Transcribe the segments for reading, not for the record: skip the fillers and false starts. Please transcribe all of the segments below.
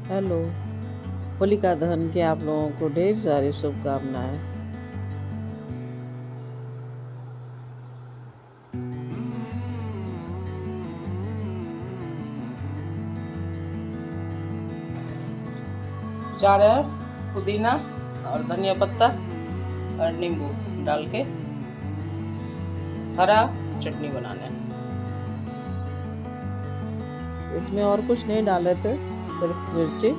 Hello. Holika दहन की आप लोगों को ढेर सारी शुभकामनाएं। जा रहा है पुदीना और धनिया पत्ता और नींबू डाल के हरा चटनी बनाने। इसमें और कुछ नहीं डाले थे, सिर्फ मिर्ची,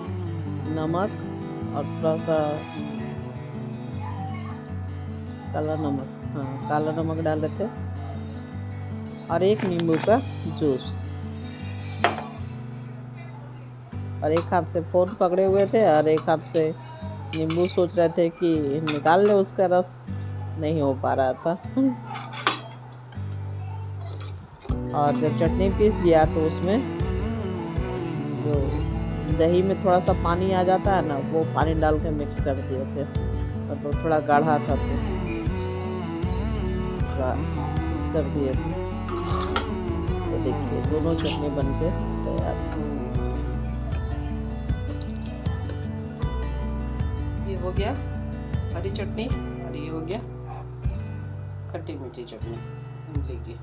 नमक और थोड़ा सा काला नमक, हाँ काला नमक डाले थे, और एक नींबू का जूस। और एक हाथ से फोन पकड़े हुए थे और एक हाथ से नींबू सोच रहे थे कि निकाल ले उसका रस, नहीं हो पा रहा था। और जब चटनी पीस गया तो उसमें जो दही में थोड़ा सा पानी आ जाता है ना, वो पानी डाल के मिक्स कर दिए थे, और तो थोड़ा गाढ़ा था तो कर दिए थे। तो देखिए दोनों चटनी बन के तैयार। ये हो गया हरी चटनी और ये हो गया खट्टी मीठी चटनी इमली की।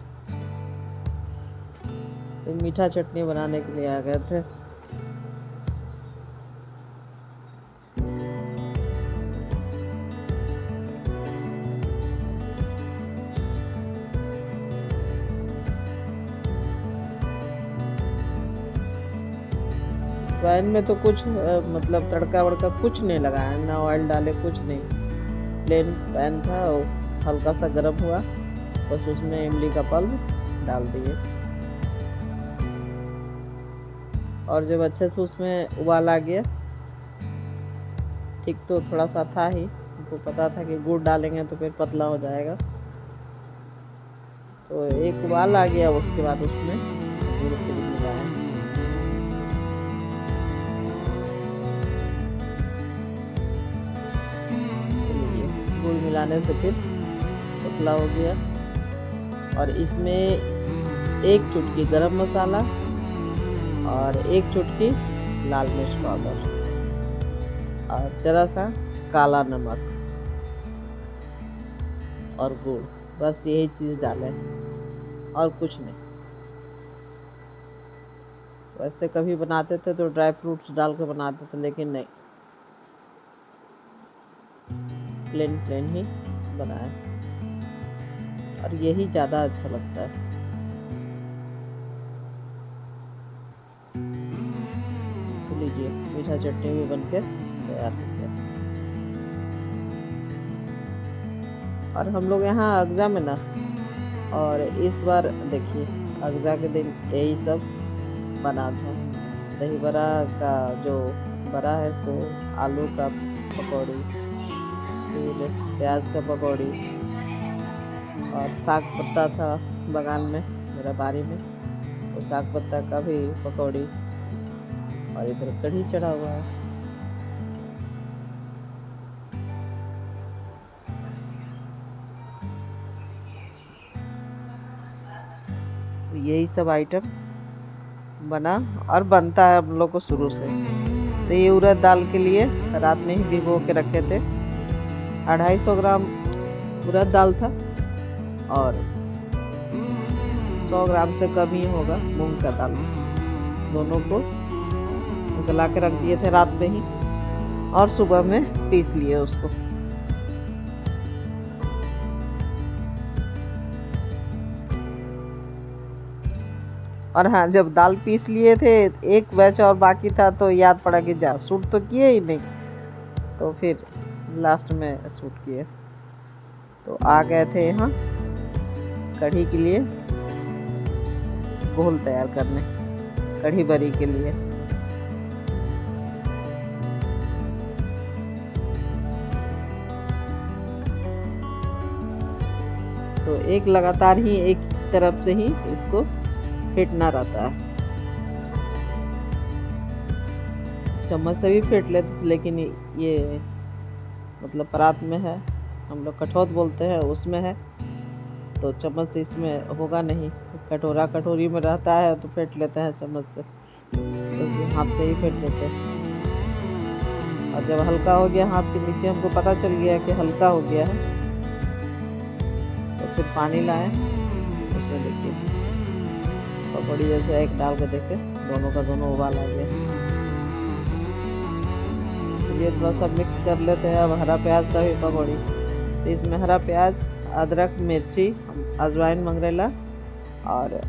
तो मीठा चटनी बनाने के लिए आ गए थे। पैन में तो कुछ मतलब तड़का वड़का कुछ नहीं लगाया, ना ऑयल डाले, कुछ नहीं, प्लेन पैन था, हल्का सा गर्म हुआ, बस उसमें इमली का पल्प डाल दिए। और जब अच्छे से उसमें उबाल आ गया, ठीक तो थोड़ा सा था ही, उनको पता था कि गुड़ डालेंगे तो फिर पतला हो जाएगा, तो एक उबाल आ गया, उसके बाद उसमें गुड़ फिर मिलाया। गुड़ मिलाने से फिर पतला हो गया। और इसमें एक चुटकी गरम मसाला और एक चुटकी लाल मिर्च पाउडर और जरा सा काला नमक और गुड़, बस यही चीज़ डालें और कुछ नहीं। वैसे कभी बनाते थे तो ड्राई फ्रूट्स डाल के बनाते थे, लेकिन नहीं, प्लेन प्लेन ही बनाया, और यही ज़्यादा अच्छा लगता है। तो लीजिए मीठा चटनी भी बनके तैयार हो गया। और हम लोग यहाँ अगजा में ना, और इस बार देखिए अगजा के दिन यही सब बना था। दही बड़ा का जो बड़ा है सो आलू का पकौड़ी, फिर प्याज का पकौड़ी, और साग पत्ता था बगान में मेरा बारी में, तो साग पत्ता का भी पकौड़ी, और इधर कढ़ी चढ़ा हुआ है। यही सब आइटम बना और बनता है हम लोग को शुरू से। तो ये उड़द दाल के लिए रात में ही भिगो के रखे थे। 250 ग्राम उड़द दाल था और 100 ग्राम से कम ही होगा मूंग का दाल। दोनों को गला के रख दिए थे रात में ही, और सुबह में पीस लिए उसको। और हाँ, जब दाल पीस लिए थे, एक बैच और बाकी था, तो याद पड़ा कि जा सूट तो किए ही नहीं, तो फिर लास्ट में सूट किए। तो आ गए थे यहाँ कढ़ी के लिए घोल तैयार करने, कढ़ी बरी के लिए। तो एक लगातार ही एक तरफ से ही इसको फेंटना रहता है। चम्मच से भी फेंट लेते थे, लेकिन ये मतलब परात में है, हम लोग कठौत बोलते हैं, उसमें है, तो चम्मच से इसमें होगा नहीं। कटोरी में रहता है तो फेंट लेते हैं चम्मच से, तो हाथ से ही फेंट लेते हैं। और जब हल्का हो गया हाथ के नीचे, हमको पता चल गया कि हल्का हो गया है, तो फिर पानी लाएं। उसमें देखिए पकौड़ी जैसे एक डाल के देखे, दोनों का दोनों उबाल आ गया। चलिए थोड़ा सा मिक्स कर लेते हैं। अब हरा प्याज का भी पकौड़ी, तो इसमें हरा प्याज, अदरक, मिर्ची, अजवाइन, मंगरेला और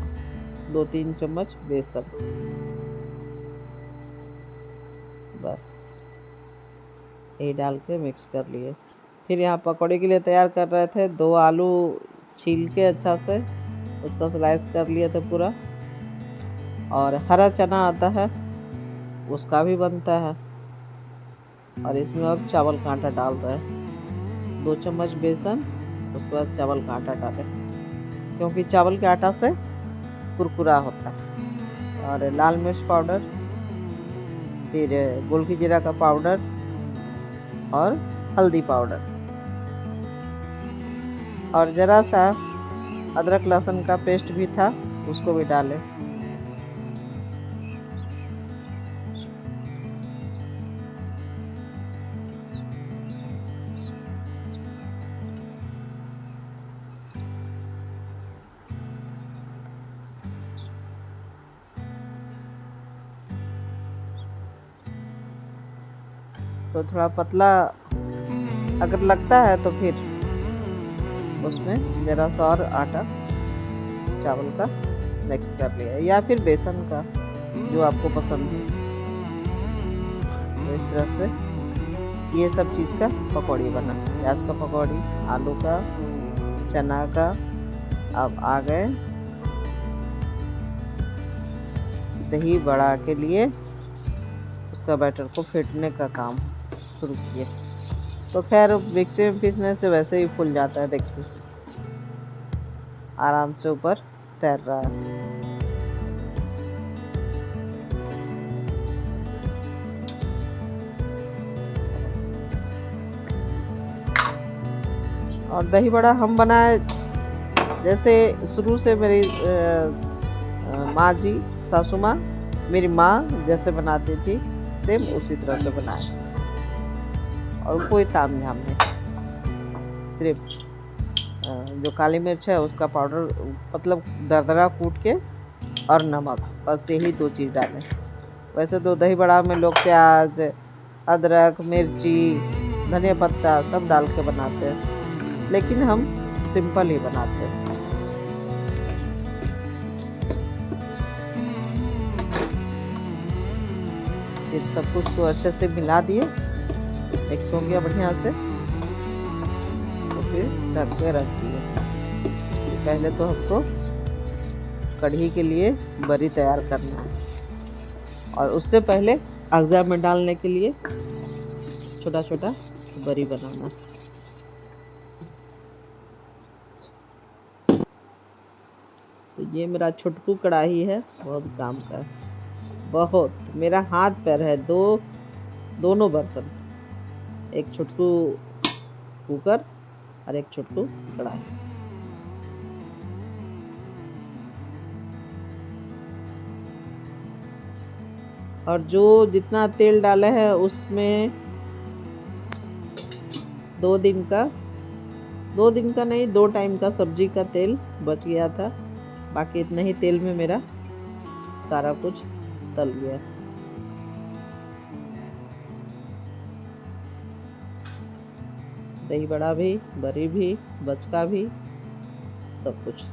2-3 चम्मच बेसन, बस ये डाल के मिक्स कर लिए। फिर यहाँ पकौड़े के लिए तैयार कर रहे थे, 2 आलू छील के अच्छा से उसका स्लाइस कर लिए थे पूरा, और हरा चना आता है उसका भी बनता है। और इसमें अब चावल का आटा डाल रहे हैं, 2 चम्मच बेसन, उसके बाद चावल का आटा डालें, क्योंकि चावल के आटा से कुरकुरा होता है। और लाल मिर्च पाउडर, फिर गोलकी जीरा का पाउडर और हल्दी पाउडर, और ज़रा सा अदरक लहसुन का पेस्ट भी था, उसको भी डालें। तो थोड़ा पतला अगर लगता है तो फिर उसमें ज़रा सा और आटा चावल का मिक्स कर लिया, या फिर बेसन का, जो आपको पसंद है। तो इस तरह से ये सब चीज़ का पकौड़ी बना, प्याज का पकौड़ी, आलू का, चना का। अब आ गए दही बड़ा के लिए, उसका बैटर को फेंटने का काम शुरू किए। तो खैर मिक्सी में पीसने से वैसे ही फूल जाता है, देखिए आराम से ऊपर तैर रहा है। और दही बड़ा हम बनाए, जैसे शुरू से मेरी माँ जी, सासू माँ, मेरी माँ जैसे बनाती थी, सेम उसी तरह से बनाए, और कोई ताम झाम नहीं। सिर्फ जो काली मिर्च है उसका पाउडर, मतलब दरदरा कूट के, और नमक, बस यही 2 चीज़ डालें। वैसे तो दही बड़ा में लोग प्याज, अदरक, मिर्ची, धनिया पत्ता सब डाल के बनाते हैं, लेकिन हम सिंपल ही बनाते हैं। फिर सब कुछ को अच्छे से मिला दिए, मिक्स हो गया बढ़िया से, तो फिर ढक के रख दिए। पहले तो हमको कढ़ी के लिए बरी तैयार करना है, और उससे पहले अगजा में डालने के लिए छोटा छोटा बरी बनाना। तो ये मेरा छुटकू कढ़ाई है, बहुत काम का है, बहुत। मेरा हाथ पैर है, दोनों बर्तन, एक छुटकू कुकर और एक छुटकू कढ़ाई। और जो जितना तेल डाले है उसमें 2 दिन का नहीं, 2 टाइम का सब्जी का तेल बच गया था। बाकी इतने ही तेल में मेरा सारा कुछ तल गया। दही बड़ा भी, बरी भी, बचका भी, सब कुछ।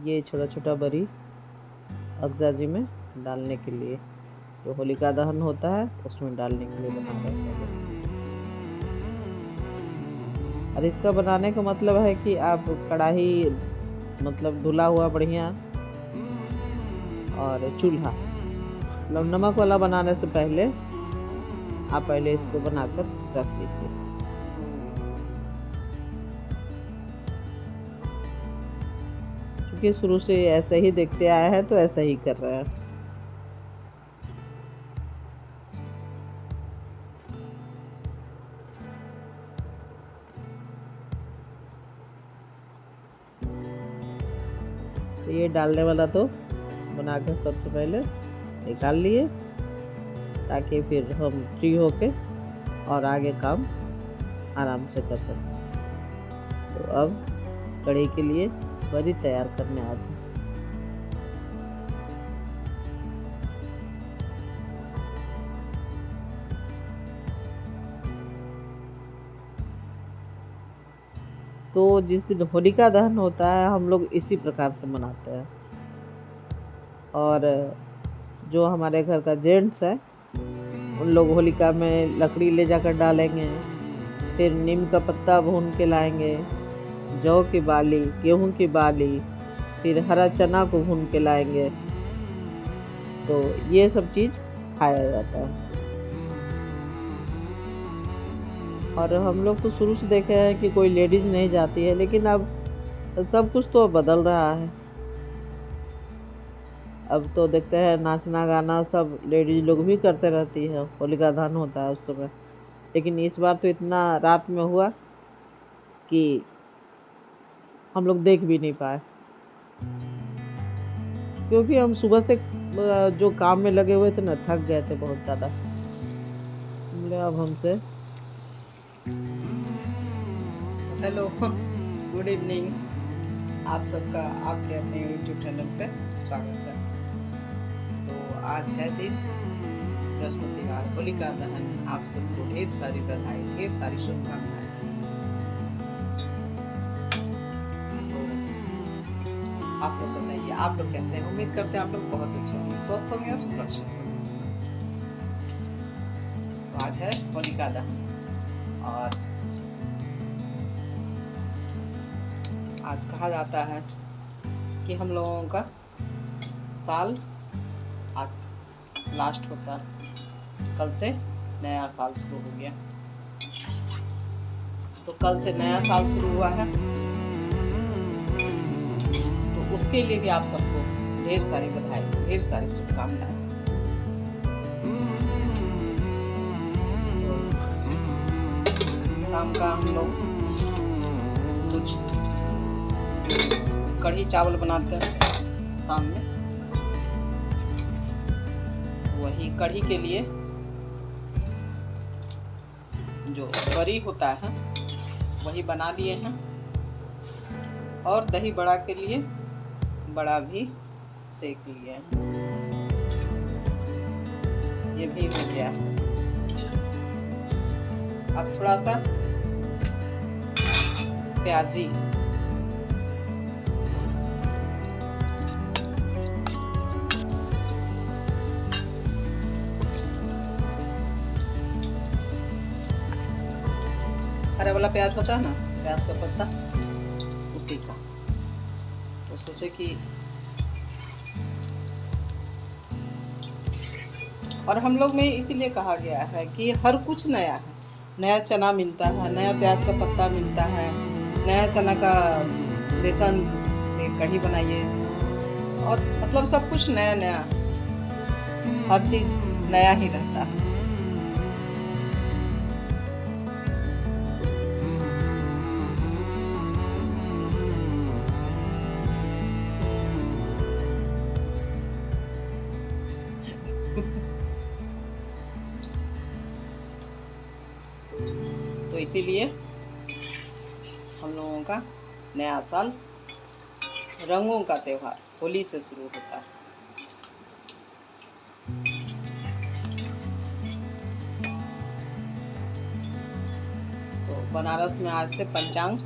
ये छोटा छोटा बरी अगजा जी में डालने के लिए, जो होलिका दहन होता है उसमें डालने के लिए बना रहे हैं। और इसका बनाने का मतलब है कि आप कढ़ाई, मतलब धुला हुआ बढ़िया, और चूल्हा, मतलब नमक वाला बनाने से पहले आप पहले इसको बनाकर रख लीजिए। क्योंकि शुरू से ऐसे ही देखते आया है तो ऐसा ही कर रहा है। तो ये डालने वाला तो बना के सबसे पहले निकाल लिए, ताकि फिर हम फ्री होके और आगे काम आराम से कर सकें। तो अब कढ़ी के लिए बड़ी तैयार करने आते हैं। तो जिस दिन होलिका दहन होता है हम लोग इसी प्रकार से मनाते हैं। और जो हमारे घर का जेंट्स है उन लोग होलिका में लकड़ी ले जाकर डालेंगे, फिर नीम का पत्ता भून के लाएंगे, जौ की बाली, गेहूं की बाली, फिर हरा चना को भून के लाएंगे। तो ये सब चीज़ खाया जाता है। और हम लोग तो शुरू से देखे हैं कि कोई लेडीज़ नहीं जाती है, लेकिन अब सब कुछ तो बदल रहा है। अब तो देखते हैं नाचना गाना सब लेडीज लोग भी करते रहती है, होलिका दहन होता है उस समय। लेकिन इस बार तो इतना रात में हुआ कि हम लोग देख भी नहीं पाए, क्योंकि हम सुबह से जो काम में लगे हुए थे ना, थक गए थे बहुत ज़्यादा। अब हमसे हेलो, गुड इवनिंग, आप सबका आपके अपने यूट्यूब चैनल पे स्वागत है। तो आज है दिन बृहस्पतिवार, होलिका दहन। आप सबको ढेर सारी बधाई, ढेर सारी शुभकामनाएं। तो आप लोग बताइए, आप लोग कैसे हैं? उम्मीद करते हैं आप लोग बहुत अच्छे होंगे, स्वस्थ होंगे और सुरक्षित होंगे। तो आज है होलिका दहन और आज कहा जाता है कि हम लोगों का साल आज लास्ट होता है, कल से नया साल शुरू हो गया। तो कल से नया साल शुरू हुआ है, तो उसके लिए भी आप सबको ढेर सारी बधाई, ढेर सारी शुभकामनाएं। तो शाम का हम लोग कुछ कढ़ी चावल बनाते हैं शाम में। वही कढ़ी के लिए जो बड़ी होता है वही बना लिए हैं, और दही बड़ा के लिए बड़ा भी सेक लिए हैं। ये भी हो गया। अब थोड़ा सा प्याजी हरा वाला प्याज होता है ना, प्याज का पत्ता, उसी का। तो सोचे कि और हम लोग में इसीलिए कहा गया है कि हर कुछ नया है। नया चना मिलता है, नया प्याज का पत्ता मिलता है, नया चना का बेसन से कढ़ी बनाइए, और मतलब सब कुछ नया नया, हर चीज़ नया ही रहता है। तो इसीलिए हम लोगों का नया साल, रंगों का त्योहार होली से शुरू होता है। तो बनारस में आज से पंचांग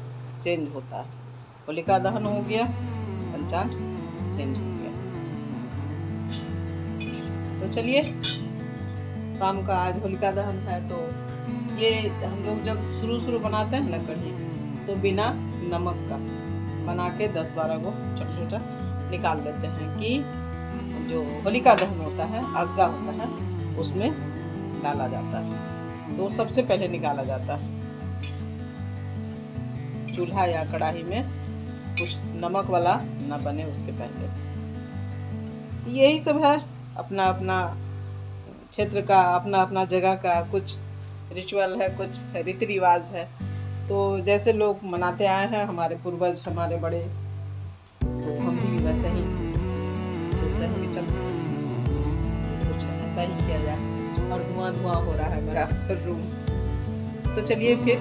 चेंज होता है। होलिका दहन हो गया, पंचांग चेंज हो गया। तो चलिए, शाम का आज होलिका दहन है, तो ये हम लोग जब शुरू बनाते हैं ना कढ़ी, तो बिना नमक का बना के 10-12 को छोटा छोटा निकाल लेते हैं, कि जो होलिका दहन होता है, अगजा होता है, उसमें डाला जाता है। तो सबसे पहले निकाला जाता है चूल्हा या कढ़ाई में, कुछ नमक वाला ना बने उसके पहले। यही सब है, अपना अपना क्षेत्र का, अपना अपना जगह का कुछ रिचुअल है, कुछ रीति रिवाज है। तो जैसे लोग मनाते आए हैं हमारे पूर्वज, हमारे बड़े, तो हम भी वैसे हैं हम भी चलते हैं, कुछ ऐसा ही किया जाए। और धुआं धुआं हो रहा है मेरा रूम, तो चलिए फिर।